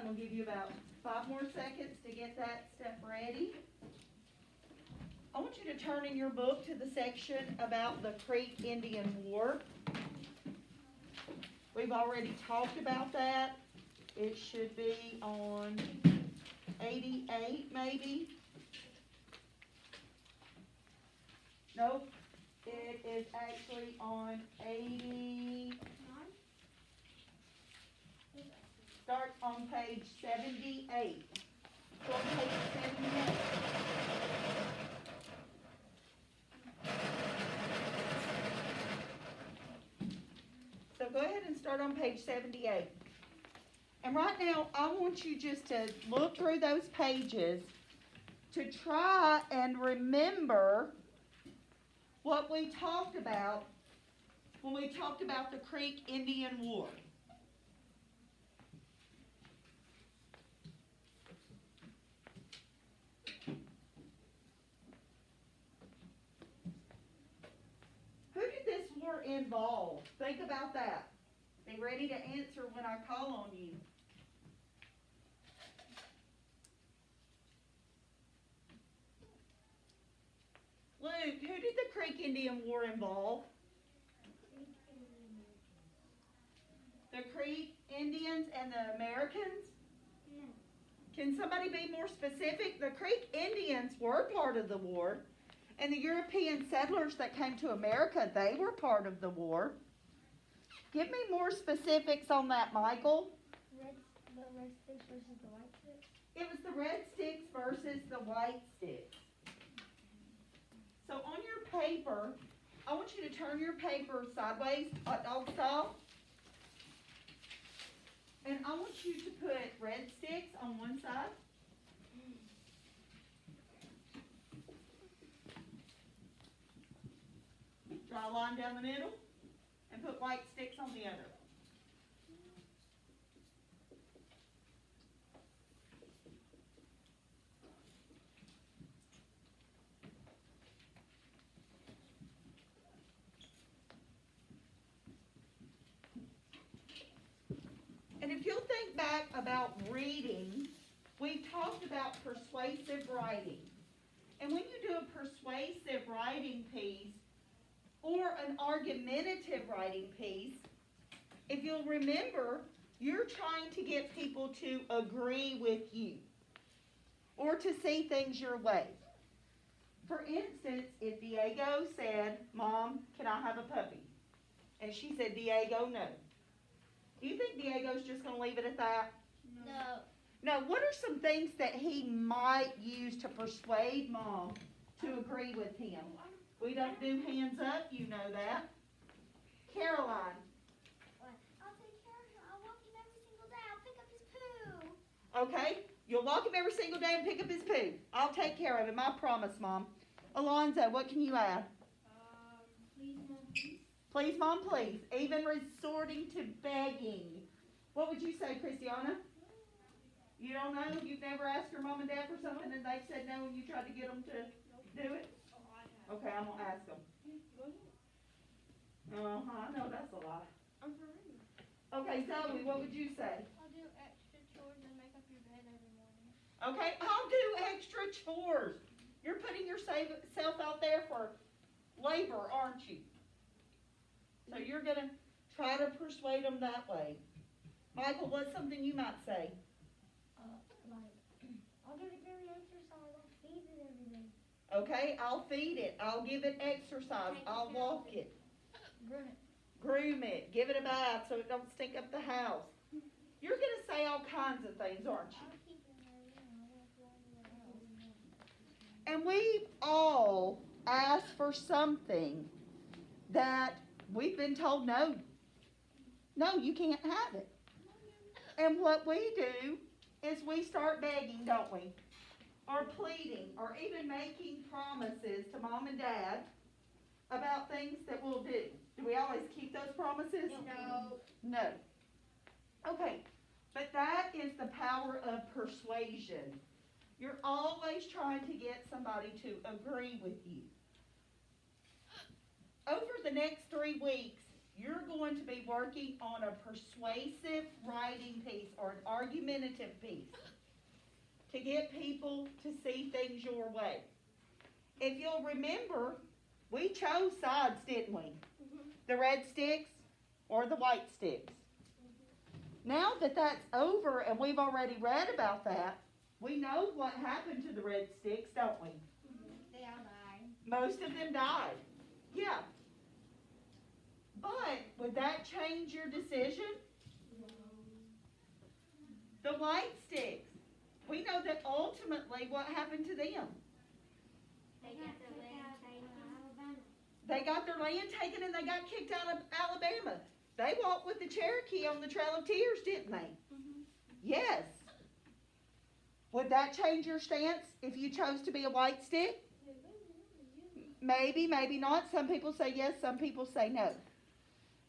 gonna give you about 5 more seconds to get that stuff ready. I want you to turn in your book to the section about the Creek Indian War. We've already talked about that. It should be on 88 maybe. Nope, it is actually on 80. Start on page 78. So on page 78. So go ahead and start on page 78. And right now, I want you just to look through those pages to try and remember what we talked about when we talked about the Creek Indian War. Who did this war involve? Think about that. Be ready to answer when I call on you. Luke, who did the Creek Indian War involve? The Creek Indians and the Americans? No. Can somebody be more specific? The Creek Indians were part of the war, and the European settlers that came to America, they were part of the war. Give me more specifics on that, Michael. The red sticks versus the white sticks? It was the red sticks versus the white sticks. So on your paper, I want you to turn your paper sideways, hot dog style. And I want you to put red sticks on one side. Draw a line down the middle and put white sticks on the other. And if you'll think back about reading, we talked about persuasive writing. And when you do a persuasive writing piece or an argumentative writing piece, if you'll remember, you're trying to get people to agree with you or to see things your way. For instance, if Diego said, "Mom, can I have a puppy?" And she said, "Diego, no." Do you think Diego's just going to leave it at that? No. No, what are some things that he might use to persuade Mom to agree with him? We don't do hands up, you know that. Caroline. I'll take care of him. I'll walk him every single day. I'll pick up his poo. Okay, you'll walk him every single day and pick up his poo. I'll take care of him, I promise, Mom. Alonzo, what can you add? Please, Mom, please. Please, Mom, please. Even resorting to begging. What would you say, Christiana? You don't know? You've never asked your mom and dad for something and they said no and you tried to get them to do it? Okay, I'm going to ask them. I know that's a lie. I'm for real. Okay, Zoe, what would you say? I'll do extra chores and make up your bed every morning. Okay, I'll do extra chores. You're putting yourself out there for labor, aren't you? So you're going to try to persuade them that way. Michael, what's something you might say? I'll give it every exercise. I'll feed it every day. Okay, I'll feed it. I'll give it exercise. I'll walk it. Groom it. Groom it. Give it a bath so it don't stink up the house. You're going to say all kinds of things, aren't you? I'll keep it in my room. I won't go anywhere else. And we all ask for something that we've been told no. No, you can't have it. And what we do is we start begging, don't we? Or pleading, or even making promises to Mom and Dad about things that we'll do. Do we always keep those promises? No. No. Okay, but that is the power of persuasion. You're always trying to get somebody to agree with you. Over the next 3 weeks, you're going to be working on a persuasive writing piece or an argumentative piece to get people to see things your way. If you'll remember, we chose sides, didn't we? The red sticks or the white sticks. Now that that's over and we've already read about that, we know what happened to the red sticks, don't we? They all died. Most of them died. Yeah. But would that change your decision? The white sticks. We know that ultimately what happened to them? They got their land taken. They got their land taken and they got kicked out of Alabama. They walked with the Cherokee on the Trail of Tears, didn't they? Yes. Would that change your stance if you chose to be a white stick? Maybe, maybe not. Some people say yes, some people say no.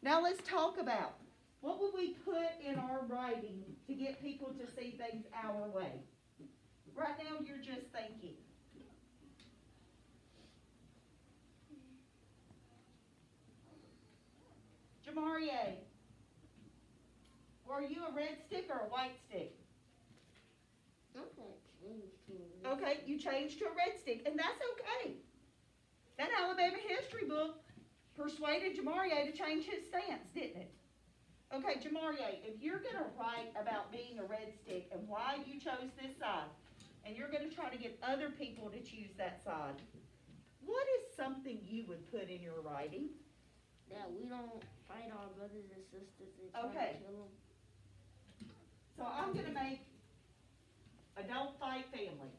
Now let's talk about what would we put in our writing to get people to see things our way. Right now you're just thinking. Jamarie, were you a red stick or a white stick? Okay, you changed to a red stick, and that's okay. That Alabama history book persuaded Jamarie to change his stance, didn't it? Okay, Jamarie, if you're going to write about being a red stick and why you chose this side, and you're going to try to get other people to choose that side, what is something you would put in your writing? That we don't fight our brothers and sisters and try Okay. to kill them. So I'm going to make a don't fight family.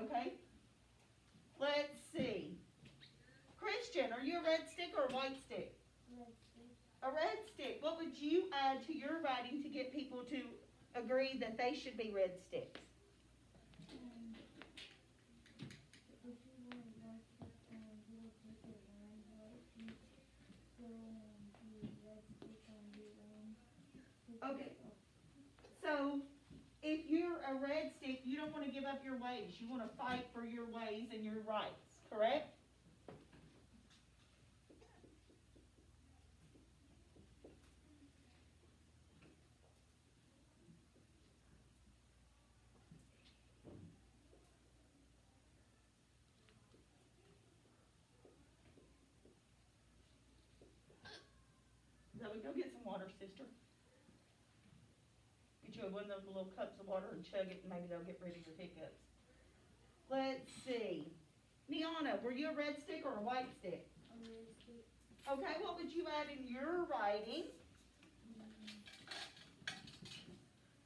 Okay? Let's see. Christian, are you a red stick or a white stick? A red stick. What would you add to your writing to get people to agree that they should be red sticks? Okay. So, if you're a red stick, you don't want to give up your ways. You want to fight for your ways and your rights, correct? Zoe, go get some water, sister. Get you one of those little cups of water and chug it, and maybe they'll get rid of your hiccups. Let's see. Niana, were you a red stick or a white stick? Okay, what would you add in your writing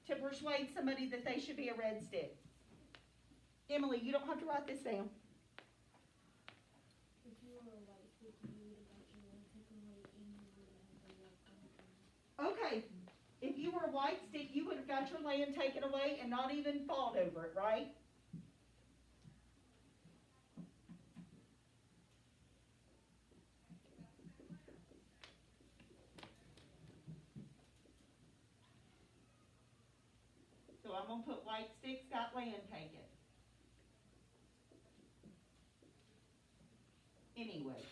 to persuade somebody that they should be a red stick? Emily, you don't have to write this down. Okay, if you were a white stick, you would have got your land taken away and not even fought over it, right? So I'm going to put white sticks got land taken. Anyway.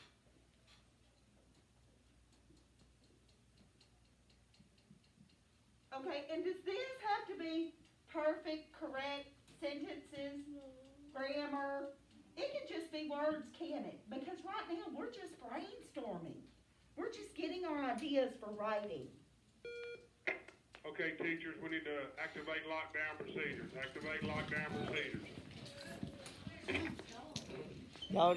Okay, and does this have to be perfect, correct sentences, grammar? It can just be words, can it? Because right now we're just brainstorming. We're just getting our ideas for writing. Okay, teachers, we need to activate lockdown procedures. Activate lockdown procedures. Y'all